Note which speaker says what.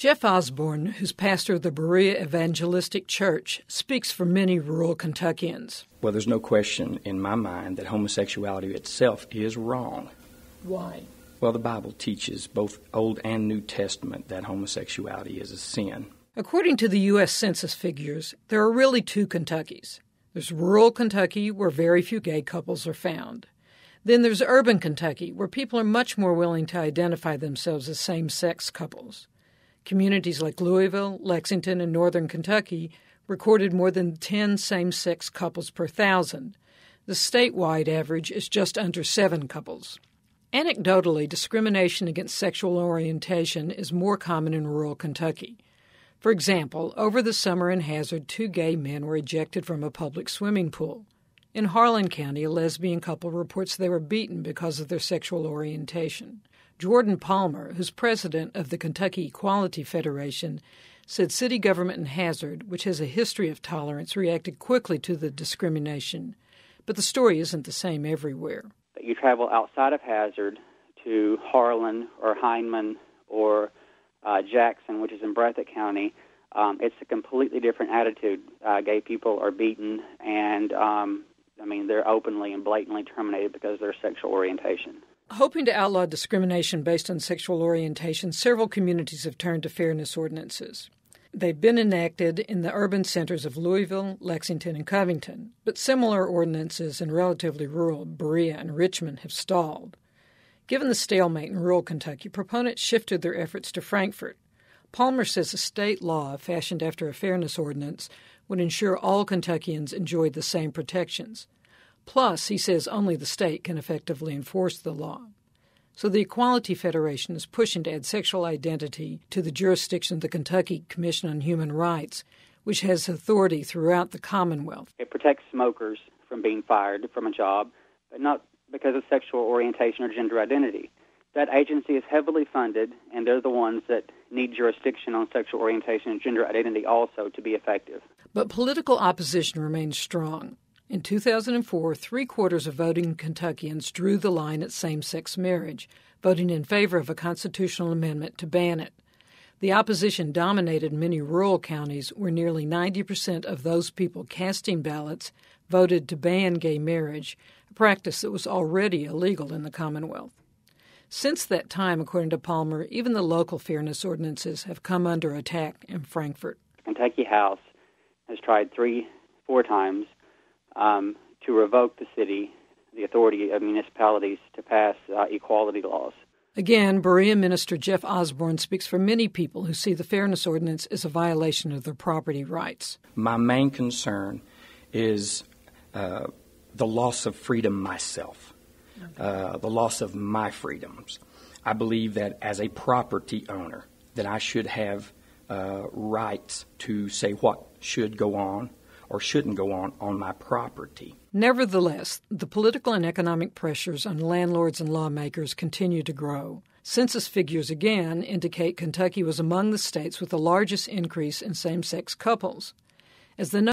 Speaker 1: Jeff Osborne, who's pastor of the Berea Evangelistic Church, speaks for many rural Kentuckians.
Speaker 2: Well, there's no question in my mind that homosexuality itself is wrong.
Speaker 1: Why?
Speaker 2: Well, the Bible teaches, both Old and New Testament, that homosexuality is a sin.
Speaker 1: According to the U.S. Census figures, there are really two Kentuckys. There's rural Kentucky, where very few gay couples are found. Then there's urban Kentucky, where people are much more willing to identify themselves as same-sex couples. Communities like Louisville, Lexington, and northern Kentucky recorded more than 10 same-sex couples per 1,000. The statewide average is just under 7 couples. Anecdotally, discrimination against sexual orientation is more common in rural Kentucky. For example, over the summer in Hazard, 2 gay men were ejected from a public swimming pool. In Harlan County, a lesbian couple reports they were beaten because of their sexual orientation. Jordan Palmer, who's president of the Kentucky Equality Federation, said city government in Hazard, which has a history of tolerance, reacted quickly to the discrimination. But the story isn't the same everywhere.
Speaker 3: You travel outside of Hazard to Harlan or Hindman or Jackson, which is in Breathitt County, it's a completely different attitude. Gay people are beaten, and they're openly and blatantly terminated because of their sexual orientation.
Speaker 1: Hoping to outlaw discrimination based on sexual orientation, several communities have turned to fairness ordinances. They've been enacted in the urban centers of Louisville, Lexington, and Covington, but similar ordinances in relatively rural Berea and Richmond have stalled. Given the stalemate in rural Kentucky, proponents shifted their efforts to Frankfort. Palmer says a state law fashioned after a fairness ordinance would ensure all Kentuckians enjoyed the same protections. Plus, he says only the state can effectively enforce the law. So the Equality Federation is pushing to add sexual identity to the jurisdiction of the Kentucky Commission on Human Rights, which has authority throughout the Commonwealth.
Speaker 3: It protects smokers from being fired from a job, but not because of sexual orientation or gender identity. That agency is heavily funded, and they're the ones that need jurisdiction on sexual orientation and gender identity also to be effective.
Speaker 1: But political opposition remains strong. In 2004, 3/4 of voting Kentuckians drew the line at same-sex marriage, voting in favor of a constitutional amendment to ban it. The opposition dominated many rural counties where nearly 90% of those people casting ballots voted to ban gay marriage, a practice that was already illegal in the Commonwealth. Since that time, according to Palmer, even the local fairness ordinances have come under attack in Frankfort.
Speaker 3: The Kentucky House has tried 3-4 times to revoke the city, the authority of municipalities to pass equality laws.
Speaker 1: Again, Berea Minister Jeff Osborne speaks for many people who see the fairness ordinance as a violation of their property rights.
Speaker 2: My main concern is the loss of freedom myself, the loss of my freedoms. I believe that as a property owner, that I should have rights to say what should go on or shouldn't go on my property.
Speaker 1: Nevertheless, the political and economic pressures on landlords and lawmakers continue to grow. Census figures again indicate Kentucky was among the states with the largest increase in same-sex couples. As the